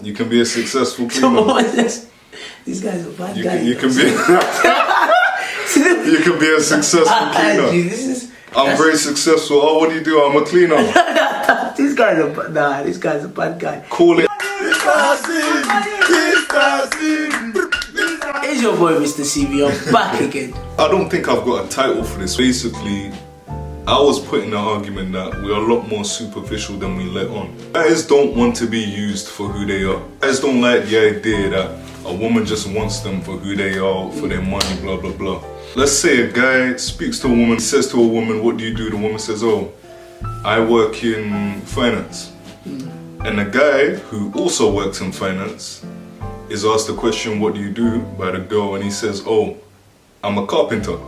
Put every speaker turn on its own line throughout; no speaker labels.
You can be a successful
Come
cleaner.
on, these guys are bad guys.
You can be. You can be a successful cleaner. I'm very successful. Oh, what do you do? I'm a cleaner.
These guys are this guy's a bad guy.
Call it.
It's your boy, Mr. CV. I'm back again.
I don't think I've got a title for this. Basically, I was putting the argument that we're a lot more superficial than we let on. Guys don't want to be used for who they are. Guys don't like the idea that a woman just wants them for who they are, for their money, blah, blah, blah. Let's say a guy speaks to a woman, says to a woman, what do you do? The woman says, oh, I work in finance. And the guy who also works in finance is asked the question, what do you do? By the girl, and he says, oh, I'm a carpenter.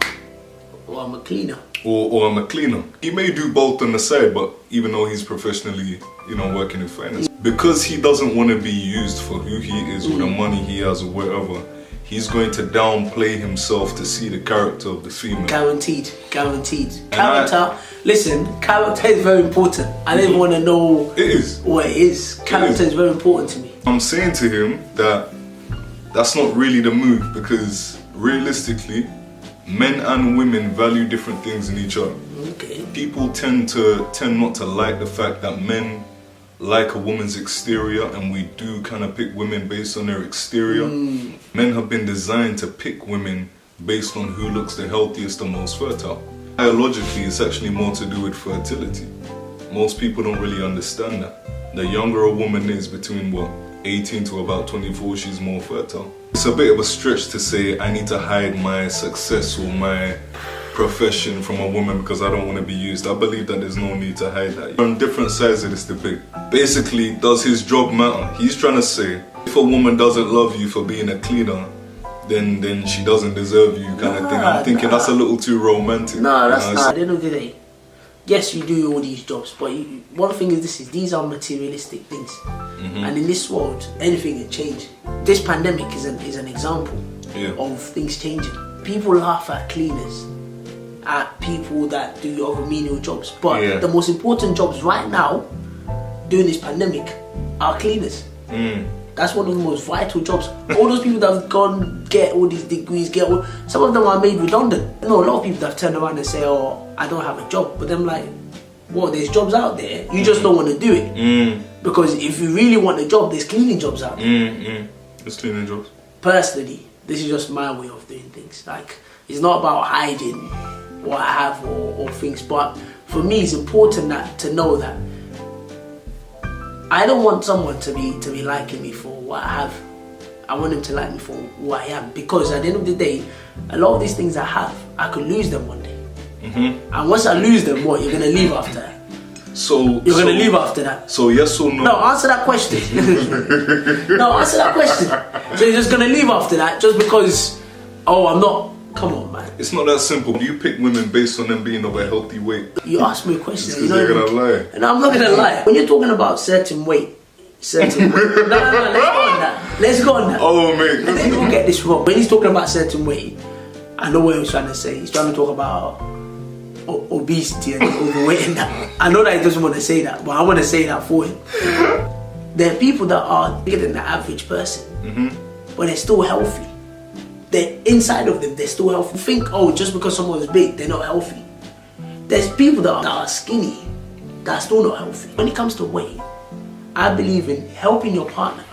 Or I'm a cleaner.
Or I'm a cleaner. He may do both on the side, but even though he's professionally, working in finance, because he doesn't want to be used for who he is or the money he has or whatever, he's going to downplay himself to see the character of the female. Guaranteed.
Character, listen, character is very important. I don't even want to know
it is.
What it is. Character is very important to me.
I'm saying to him that that's not really the move, because realistically, men and women value different things in each other.
Okay.
People tend not to like the fact that men like a woman's exterior, and we do kind of pick women based on their exterior. Men have been designed to pick women based on who looks the healthiest and most fertile. Biologically, it's actually more to do with fertility. Most people don't really understand that. The younger a woman is, between 18 to about 24, she's more fertile. It's a bit of a stretch to say I need to hide my success or my profession from a woman because I don't want to be used. I believe that there's no need to hide that. We're on different sides of this debate. Basically, does his job matter? He's trying to say, if a woman doesn't love you for being a cleaner, then she doesn't deserve you, kind of thing. I'm thinking that's a little too romantic.
No, that's not. At the end of the day, yes, you do all these jobs, but one thing is these are materialistic things. And in this world, anything can change. This pandemic is an example of things changing. People laugh at cleaners, at people that do other menial jobs, but the most important jobs right now during this pandemic are cleaners. That's one of the most vital jobs. All those people that have gone get all these degrees, some of them are made redundant. A lot of people that have turned around and say, oh, I don't have a job, but I'm like, well, there's jobs out there, you just don't want to do it. Because if you really want a job, there's cleaning jobs out there.
There's cleaning jobs.
Personally, this is just my way of doing things. Like, it's not about hiding what I have or things, but for me, it's important to know that I don't want someone to be liking me for what I have. I want them to like me for who I am, because at the end of the day, a lot of these things I have, I could lose them one day. And once I lose them, what, you're gonna leave after that? You're gonna leave after that.
So yes or no?
No, answer that question. No, answer that question. So you're just gonna leave after that just because, oh, I'm not. Come on, man.
It's not that simple. Do you pick women based on them being of a healthy weight?
You asked me a question.
Because you're gonna lie.
And I'm not gonna lie. When you're talking about certain weight. No, let's go on that. Let's go on that.
Oh, mate.
And then don't get this wrong. When he's talking about certain weight, I know what he's trying to say. He's trying to talk about obesity and overweight and that. I know that he doesn't want to say that, but I want to say that for him. There are people that are bigger than the average person, but they're still healthy. They're inside of them, they're still healthy. You think, oh, just because someone is big, they're not healthy. There's people that are skinny, that are still not healthy. When it comes to weight, I believe in helping your partner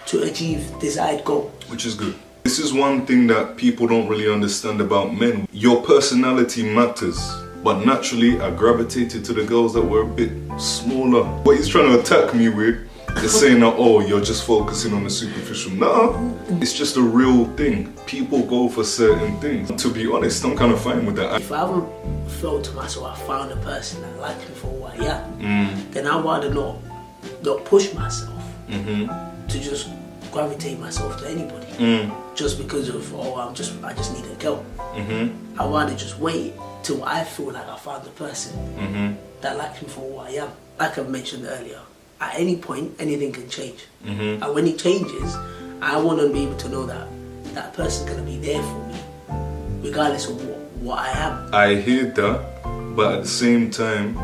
to achieve desired goal.
Which is good. This is one thing that people don't really understand about men. Your personality matters, but naturally I gravitated to the girls that were a bit smaller. What he's trying to attack me with is saying that, oh, you're just focusing on the superficial. No, it's just a real thing. People go for certain things. To be honest, I'm kind of fine with that.
If I haven't felt to myself, I found a person that likes me for who I am, then I'd rather not push myself to just gravitate myself to anybody just because of, oh, I just need a girl. I'd rather just wait till I feel like I found the person that likes me for who I am. Like I've mentioned earlier, at any point anything can change, and when it changes, I want to be able to know that that person's going to be there for me regardless of what I am.
I hear that, but at the same time,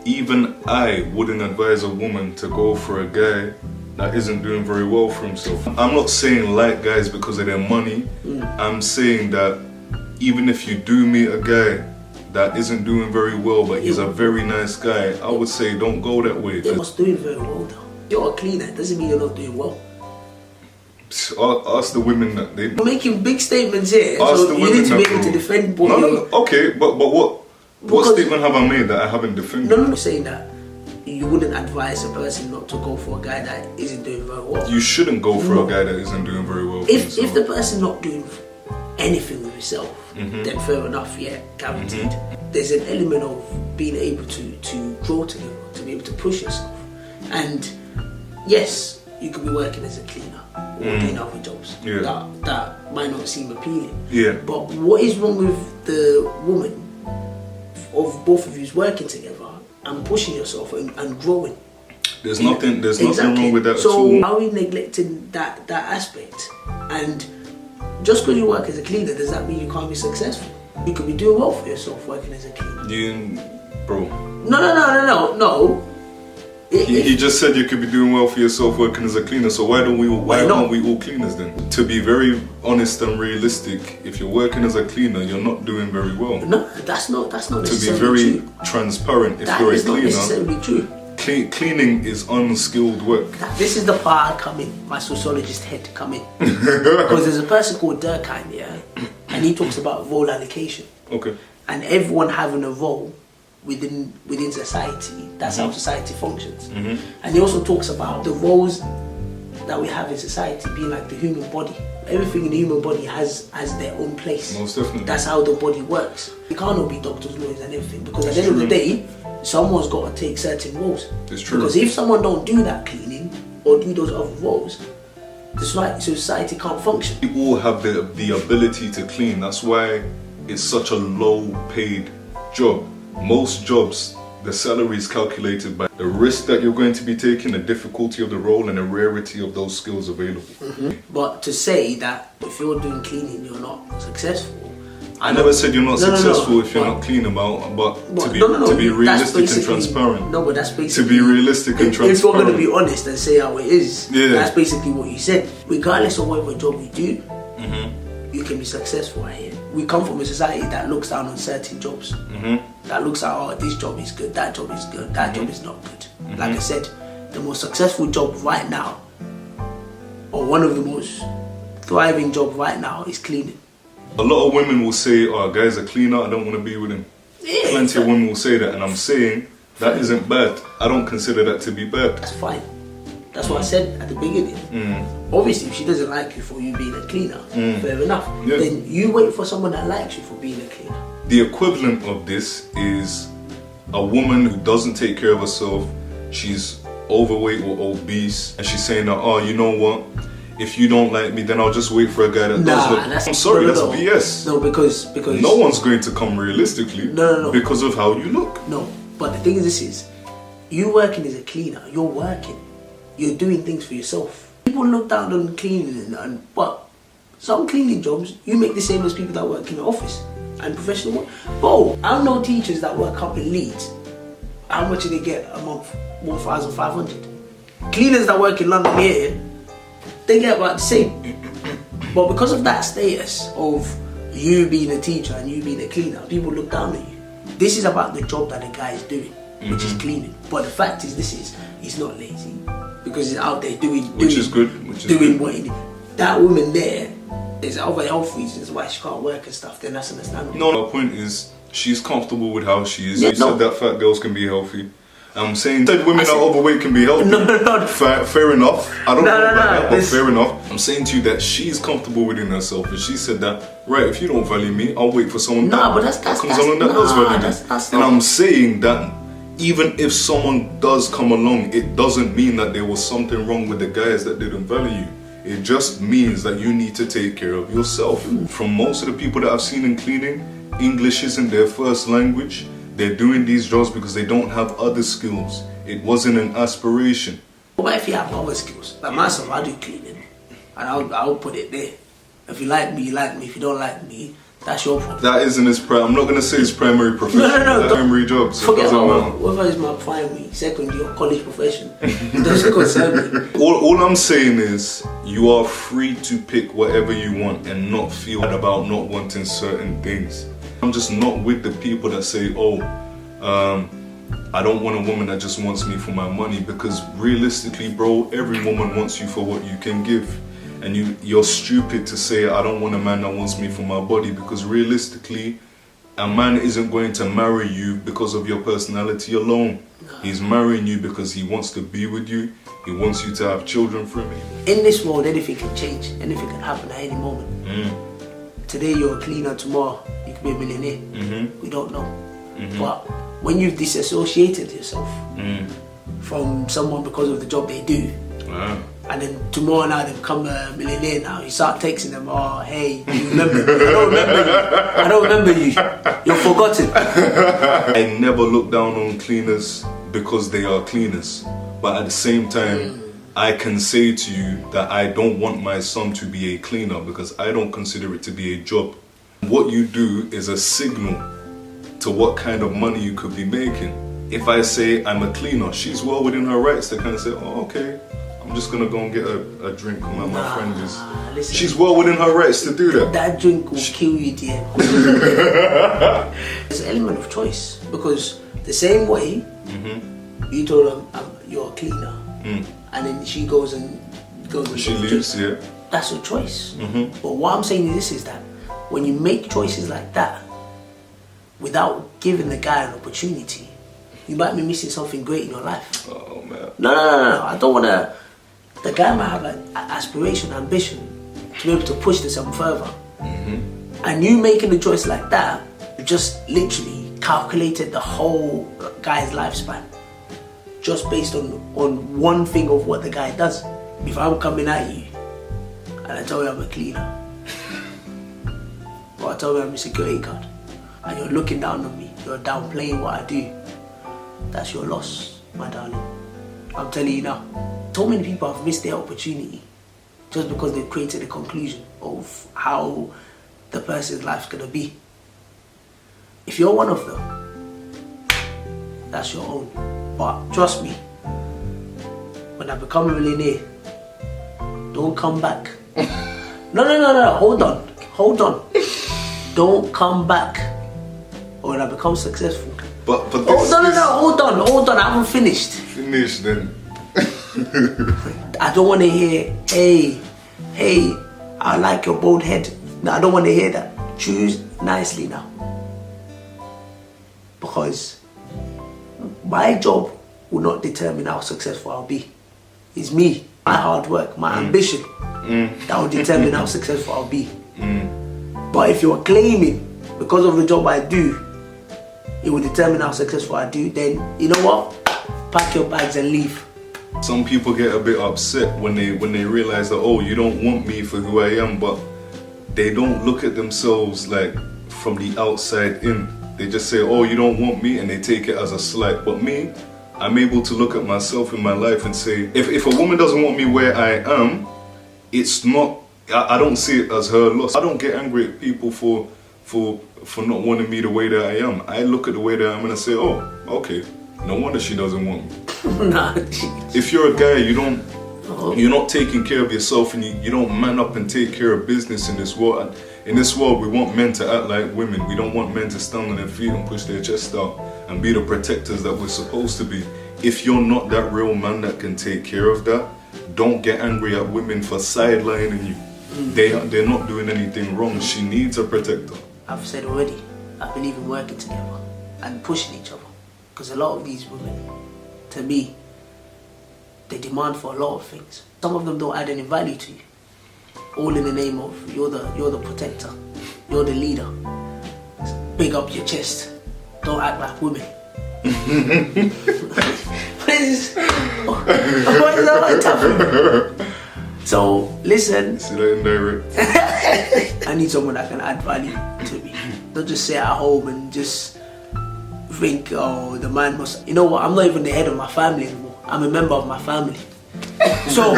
even I wouldn't advise a woman to go for a guy that isn't doing very well for himself. I'm not saying like guys because of their money. I'm saying that even if you do meet a guy that isn't doing very well, but he's a very nice guy, I would say don't go that way.
You're not doing very well though. You're a cleaner, it doesn't mean you're not doing well.
Ask the women that they...
You're making big statements here,
Ask
so
the
you
women
need to be
that
able to defend what
No, okay, but what statement have I made that I haven't defended?
No, I'm saying that you wouldn't advise a person not to go for a guy that isn't doing very well.
You shouldn't go for a guy that isn't doing very well.
If the person not doing anything with himself, then fair enough, yeah, guaranteed. There's an element of being able to grow together, to be able to push yourself. And yes, you could be working as a cleaner or doing other jobs that might not seem appealing.
Yeah.
But what is wrong with the woman of both of you working together and pushing yourself and growing?
There's nothing wrong with that at all.
So are we neglecting that aspect? And just because you work as a cleaner, does that mean you can't be successful? You could be doing well for yourself working as a cleaner.
Bro.
No.
He just said you could be doing well for yourself working as a cleaner. So why aren't we all cleaners then? To be very honest and realistic, if you're working as a cleaner, you're not doing very well.
No, that's not necessarily true.
To be very transparent, if you're a cleaner,
not necessarily true.
Cleaning is unskilled work.
This is the part I come in, my sociologist head come in. Because there's a person called Durkheim, yeah, and he talks about role allocation.
Okay.
And everyone having a role within society. That's how society functions. And he also talks about the roles that we have in society being like the human body. Everything in the human body has their own place.
Most definitely.
That's how the body works. You can't all be doctors, lawyers and everything, because at the end of the day, someone's got to take certain roles.
It's true.
Because if someone don't do that cleaning or do those other roles, the society can't function.
We all have the ability to clean. That's why it's such a low paid job. Most jobs, the salary is calculated by the risk that you're going to be taking, the difficulty of the role, and the rarity of those skills available.
But to say that if you're doing cleaning, you're not successful.
I never said you're not successful if you're not clean but to be realistic and transparent.
No, but that's basically...
To be realistic and transparent.
If we're going to be honest and say how it is,
yeah.
That's basically what you said. Regardless of whatever job you do, you can be successful right here. We come from a society that looks down on certain jobs. That looks at, oh, this job is good, that job is good, that job is not good. Like I said, the most successful job right now, or one of the most thriving jobs right now, is cleaning.
A lot of women will say, oh, a guy's a cleaner, I don't want to be with him.
Yeah,
Plenty of women will say that, and I'm saying that isn't bad. I don't consider that to be bad.
That's fine. That's what I said at the beginning. Obviously, if she doesn't like you for you being a cleaner, fair enough.
Yeah.
Then you wait for someone that likes you for being a cleaner.
The equivalent of this is a woman who doesn't take care of herself. She's overweight or obese, and she's saying that, oh, you know what? If you don't like me, then I'll just wait for a guy that does look. I'm sorry, that's BS.
No, because
no one's going to come realistically.
No.
Because of how you look.
No, but the thing is, this is you working as a cleaner. You're working. You're doing things for yourself. People look down on cleaning, but some cleaning jobs you make the same as people that work in the office and professional work. Bro, I know teachers that work up in Leeds. How much do they get a month? 1,500. Cleaners that work in London here, they get about the same. But because of that status of you being a teacher and you being a cleaner, people look down at you. This is about the job that the guy is doing, which is cleaning. But the fact is, he's not lazy because he's out there doing what he did. That woman there's other health reasons why she can't work and stuff. Then that's understandable.
No, my point is she's comfortable with how she is. You said that fat girls can be healthy. I'm saying that women that are overweight can be healthy.
No.
Fair enough. I don't know about that, but fair enough. I'm saying to you that she's comfortable within herself, and she said that, right, if you don't value me, I'll wait for someone that comes along that does value me. And I'm saying that even if someone does come along, it doesn't mean that there was something wrong with the guys that didn't value you. It just means that you need to take care of yourself. From most of the people that I've seen in cleaning, English isn't their first language. They're doing these jobs because they don't have other skills. It wasn't an aspiration.
What if you have other skills? Like myself, I do cleaning, and I'll put it there. If you like me, you like me. If you don't like me, That's your problem.
That isn't his I'm not gonna say his primary profession.
No.
That's primary job. So
Forget
it doesn't matter.
whether it's my primary, secondary, or college profession. It doesn't concern me.
All I'm saying is you are free to pick whatever you want and not feel bad about not wanting certain things. I'm just not with the people that say, oh, I don't want a woman that just wants me for my money, because realistically, bro, every woman wants you for what you can give. And you're stupid to say I don't want a man that wants me for my body, because realistically, a man isn't going to marry you because of your personality alone. He's marrying you because he wants to be with you. He wants you to have children from him.
In this world, anything can change. Anything can happen at any moment. Today you're a cleaner, tomorrow you could be a millionaire. We don't know. But when you've disassociated yourself from someone because of the job they do, and then tomorrow now they become a millionaire now, you start texting them, oh hey, do you remember me? I don't remember you. You're forgotten.
I never look down on cleaners because they are cleaners. But at the same time, I can say to you that I don't want my son to be a cleaner because I don't consider it to be a job. What you do is a signal to what kind of money you could be making. If I say I'm a cleaner, she's well within her rights to kind of say, oh, okay, I'm just gonna go and get a drink with my friend is.
Listen,
she's well within her rights to do that.
That drink will kill you, dear. There's an element of choice, because the same way you told her you're a cleaner, and then she goes and
she leaves, yeah.
That's her choice. But what I'm saying is that when you make choices like that without giving the guy an opportunity, you might be missing something great in your life.
Oh man.
No. I don't want to. The guy might have an aspiration, ambition to be able to push this something further. And you making a choice like that, you just literally calculated the whole guy's lifespan just based on one thing of what the guy does. If I'm coming at you and I tell you I'm a cleaner, or I tell you I'm a security guard, and you're looking down on me, you're downplaying what I do, that's your loss, my darling. I'm telling you now. So many people have missed their opportunity just because they've created a conclusion of how the person's life's gonna be. If you're one of them, that's your own. But trust me, when I become a millionaire, don't come back. No, hold on. Don't come back. Or when I become successful.
But this
hold on, I haven't finished.
Finish then.
I don't want to hear, hey, I like your bald head. No, I don't want to hear that. Choose nicely now. Because my job will not determine how successful I'll be. It's me, my hard work, my ambition that will determine how successful I'll be. But if you're claiming because of the job I do, it will determine how successful I do, then you know what? Pack your bags and leave.
Some people get a bit upset when they realize that, oh, you don't want me for who I am, but they don't look at themselves like from the outside in. They just say, oh, you don't want me, and they take it as a slight. But me, I'm able to look at myself in my life and say, if a woman doesn't want me where I am, it's not, I don't see it as her loss. I don't get angry at people for not wanting me the way that I am. I look at the way that I am and I say, oh, okay, no wonder she doesn't want me.
Nah,
if you're a guy, you're not taking care of yourself, and you don't man up and take care of business in this world. And in this world, we want men to act like women. We don't want men to stand on their feet and push their chest out and be the protectors that we're supposed to be. If you're not that real man that can take care of that, don't get angry at women for sidelining you. They're not doing anything wrong. She needs a protector.
I've said already, I believe in working together and pushing each other. Because a lot of these women, to me, they demand for a lot of things. Some of them don't add any value to you. All in the name of you're the protector, you're the leader. Big up your chest. Don't act like women. What is that tough? So listen.
See that indirect?
I need someone that can add value to me. Don't just sit at home and just think, oh, the man must. You know what? I'm not even the head of my family anymore. I'm a member of my family. So,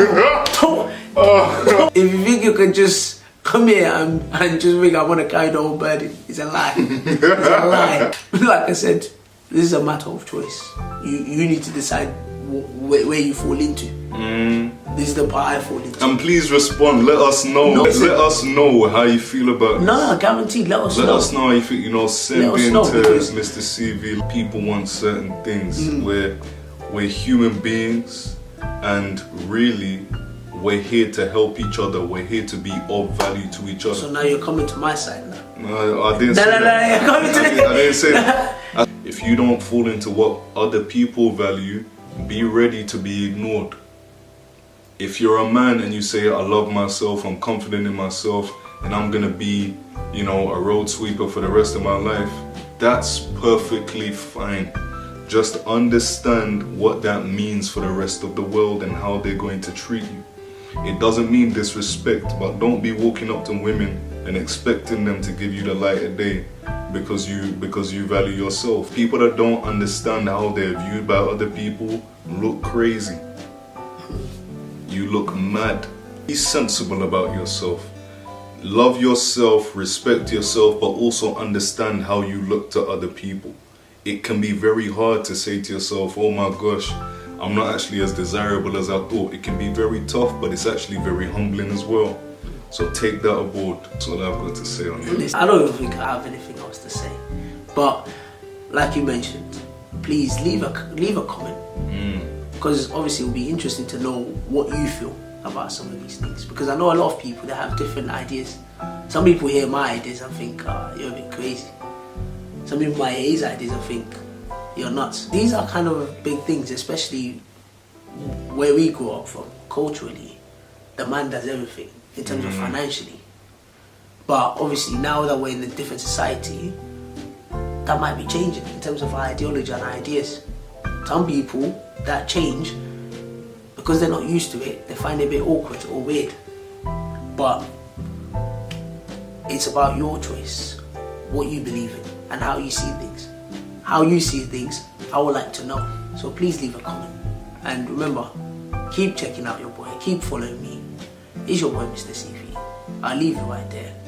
if you think you can just come here and just think I want to carry the whole burden. It's a lie. It's a lie. Like I said, this is a matter of choice. You need to decide where you fall into. This is the part I fall into.
And please respond. Let us know.
No,
let us know how you feel about this.
No, guaranteed. Let us know.
Let us know how you feel. You know, send
Let us
in
know,
to
because-
Mr. CV. People want certain things. We're human beings, and really, we're here to help each other. We're here to be of value to each other.
So now you're coming to my side now.
No, I didn't say that.
you're coming to
I didn't say that. If you don't fall into what other people value, be ready to be ignored. If you're a man and you say, I love myself, I'm confident in myself, and I'm gonna be, you know, a road sweeper for the rest of my life, that's perfectly fine. Just understand what that means for the rest of the world and how they're going to treat you. It doesn't mean disrespect, but don't be walking up to women and expecting them to give you the light of day because you value yourself. People that don't understand how they're viewed by other people look crazy. You look mad. Be sensible about yourself. Love yourself, respect yourself, but also understand how you look to other people. It can be very hard to say to yourself, oh my gosh, I'm not actually as desirable as I thought. It can be very tough, but it's actually very humbling as well. So take that aboard. That's all I've got to say on it.
I don't even think I have anything else to say. But like you mentioned, please leave a comment. Because obviously it will be interesting to know what you feel about some of these things. Because I know a lot of people that have different ideas. Some people hear my ideas and think, you're a bit crazy. Some people might hear his ideas and think, you're nuts. These are kind of big things, especially where we grew up from, culturally. The man does everything in terms of financially. But obviously now that we're in a different society, that might be changing in terms of our ideology and ideas. Some people that change because they're not used to it, they find it a bit awkward or weird. But it's about your choice, what you believe in and how you see things. How you see things, I would like to know. So please leave a comment. And remember, keep checking out your boy, keep following me. It's your boy Mr. CV. I'll leave you right there.